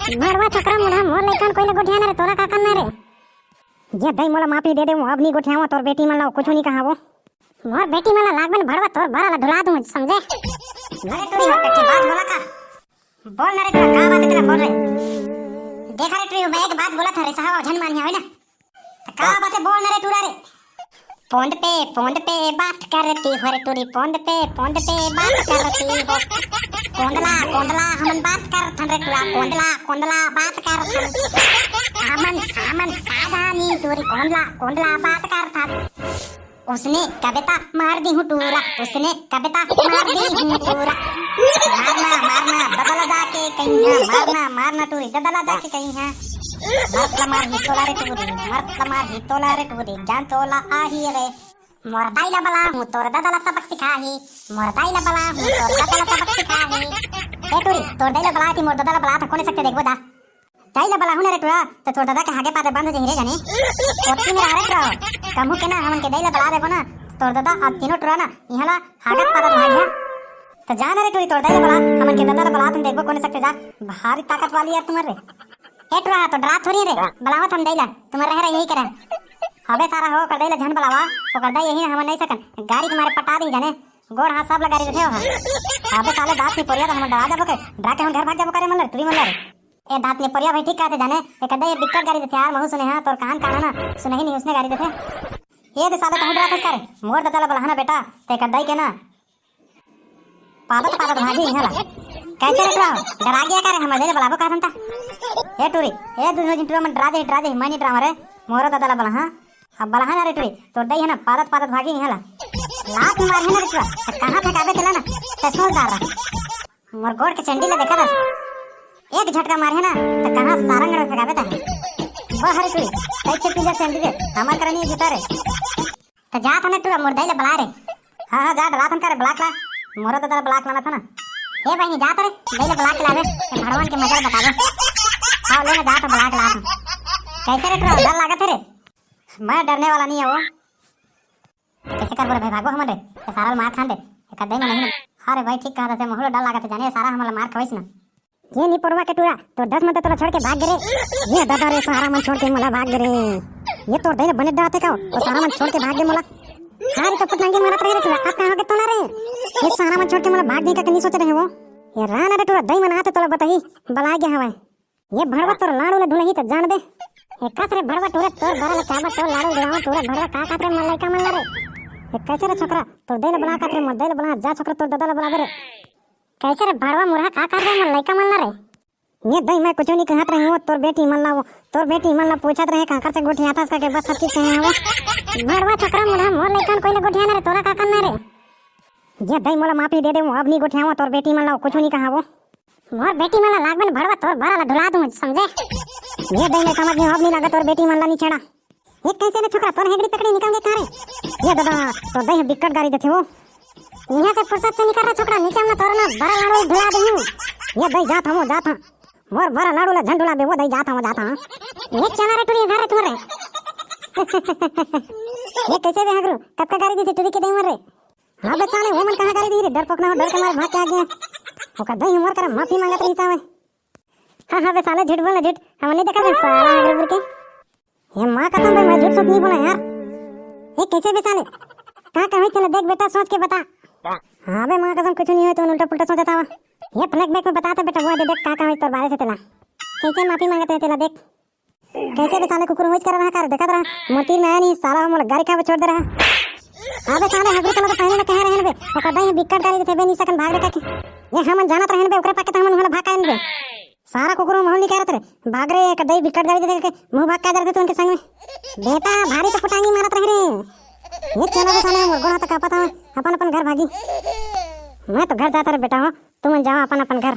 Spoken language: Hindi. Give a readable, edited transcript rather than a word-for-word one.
भड़वा छोकरा मुढ़ा मोर लइकन कोइले गोठिया ना रे तोरा का करना रे। जे दई मोला माफी दे दे अब नी गोठियावा तोर बेटी मन ला कुछ नहीं कहावो। मोर बेटी मन ला लागबन भड़वा तोर भरा ला ढुला दूं समझे। अरे टूरी हो कट्टी बात बोला का बोल ना रे तोरा का बात तेरा बोल रे। देखा रे टूरी मैं एक बात बोला था रे साहब झन मानिया है ना का बात है बोल ना रे टूरा रे। पोंद पे बात करती हो रे टूरी पोंद पे बात करती हो। कोंदला हमन बात कर थन रे टूरा कोंदला बात कर थन हमन साधानी टूरी कोंदला बात कर थन। उसने कविता मार दी हूँ टूरा उसने कविता मार दी हूँ टूरा। मारना ददला जाके कहीं मारना टूरी ददला जाके कहीं है। मरतला मार ही तोला रे टूरी जान तोला आही रे। मोरदाइला बला हूँ तोर ददला सबक सिखाही मोरदाइला बला हूँ तोर ददला सबक सिखाही। ए टूरी तोर दाइला बला थी मोर ददला बला था कोने सकते देखबो दा दाइला बला हूँ रे टूरा तो तोर ददा के आगे पाते बंद हो जाही रे जाने ओती में रे टूरा कमु के ना हमन के दाइला बला देबो ना तोर ददा अब तीनों टूरा ना इहला हागत पाता भाग गया तो जान रे टूरी तोर दाइला बला हमन के ददा बला तुम देखबो कोने सकते जा भारी ताकत वाली यार तुम्हारे। ए टूरा तो डरा थोड़ी रे बलावा थम दैला तुम्हारे रह यही करे हबे सारा हो कर दैला झन बलावा ओ कर दई यही हम नहीं सकन गाड़ी के मारे पटा दी जाने गोड़ हाथ सब लगा रही थे हो हबे साले दांत से परिया तो हम डरा जाबो के डरा के हम घर भाग जाबो करे मन टूरी मन ए दांत ने परिया भाई ठीक कहते जाने ए कर दई बिकट गाड़ी देते यार महू सुने हां तोर कान काना ना सुने ही नहीं उसने गाड़ी देते ये दे साले तो डरा खस करे मोर दतला बलहाना बेटा ते कर दई के ना पादत भागी हला कैसे रख रहा डरा गया करे हम दे बलाबो का संता। ए टूरी ए दुनो जिन टूरा मन डरा दे मानी डरा मारे मोर दतला बला हां अब बला हां रे टूरी तो दई है ना पादत भागी हला लात मार है ना टूरा तो कहां फेंकाबे चला ना ते सोचदार मोर गोड़ के चंडी ले देखा था एक झटका मार है ना तो कहां सारंगड़ फेंकाबे था वो हरे टूरी तई के पीछे चंडी दे हमार करनी जीता रे तो जा था ना टूरा मोर दई ले बला रे हां जा डरा थन करे ब्लॉक ला मोर दतला ब्लॉक लाना था ना। ए भाई जा तो रे दई ले ब्लॉक लावे भगवान के मजा बतावे हां लेना जा तो ब्लॉक ला कैसे रे टूरा डर लागत रे मैं डरने वाला नहीं है वो कैसे कर बोले भाई भागो हमरे सारा मार खान दे कर दे ना नहीं। अरे भाई ठीक कहा था मोहलो डर लागत जाने सारा हमला मार खवैस ना ये नहीं पड़वा के टूरा तो 10 मिनट तोला छोड़ के भाग गे ये दादा रे सारा मन छोड़ के मला भाग गे रे ये तो दई बने डराते का वो सारा मन छोड़ के भाग गे मला हां तो पटनांगे मारत रहे टूरा आप कहां हो गए तो ना रे ये सारा मन छोड़ के मला भाग गई का नहीं सोच रहे हो ये राना रे टूरा दई मन आते तोला बताई बला गया हवा ये भड़वा तोर लाड़ू ले ढुलही तो जान दे ये कसरे भड़वा टूरा तोर भरा ले चाबा तोर लाड़ू गवा टूरा भड़वा का कातरे मन लइका मन रे ये कैसे रे छोकरा तोर दई ले बला कातरे मन दई ले बला जा छोकरा तोर दादा ले बला रे कैसे रे भड़वा मुरहा का कातरे मन लइका मन रे ये दई मैं कुछ नहीं कहत रही हूं तोर बेटी मन ला तोर बेटी मन ला पूछत रहे काकर से गोठिया था के बस सब चीज कहे हो भड़वा छोकरा मुरहा मोर लइकन कोइले गोठिया ना रे तोरा का करना रे। ये दई मोला माफी दे दे अब नी गोठियावा तोर बेटी मन ला कुछ नहीं कहावो। मोर बेटी मन ला लागबन भड़वा तोर भरा ला ढुला दूं समझे। ये दई मैं समझ नहीं अब नहीं लगा तोर बेटी मन ला नहीं छेड़ा ये कैसे रे छोकरा तोर हेगड़ी पकड़ी निकल गए कारे ये दादा तो दई बिकट गाड़ी देथे वो यहां से फुर्सत से निकल रहा छोकरा नीचे में तोर ना भरा लाड़ू ढुला दूं ये दई जा था मोर भरा लाड़ू ला झंडुला बे वो दई जा था ये चला रे टूरी घर रे तुम्हारे ये कैसे बे हगरू कब का गाड़ी दी थी टूरी के दई मर रे हां बे साले वो मन कहां गाड़ी दी रे डर पकना डर के मारे भाग के आ गया ओका दई मोर कर माफी मांगत रही सावे हां बे साले झूठ बोला झूठ हम नहीं देखा सारा हगरू के ये मां कसम बे मैं झूठ सब नहीं बोला यार ये कैसे बे साले कहां कहां चला देख बेटा सोच के बता। हां बे मां कसम कुछ नहीं है तो उल्टा पुल्टा सोचता हुआ ये फ्लैशबैक में बताता बेटा वो देख का कहां तोर बारे से तेला कैसे माफी मांगते तेला देख कैसे बे साले कुकुर होइच कर रहा कर देखत रहा मोती में नहीं साला हम गाड़ी का छोड़ दे रहा हां बे साले हगरू चला तो पहले कह रहे हैं बे ओ कदा ये बिकट गाड़ी थे बे नहीं सकन भाग रे के ये हम जानत रहे बे ओकरे पाके हम हला भाग काइन बे सारा कुकुर महल नहीं करत रे भाग रे कदई बिकट गाड़ी देख के मुंह भाग का जाते तो उनके संग में बेटा भारी तो पटांगी मारत रहे रे ये चला बे साले मोर गोड़ा तक पता अपन अपन घर भागी मैं तो घर जाता रे बेटा हो तुम जाओ अपन अपन घर।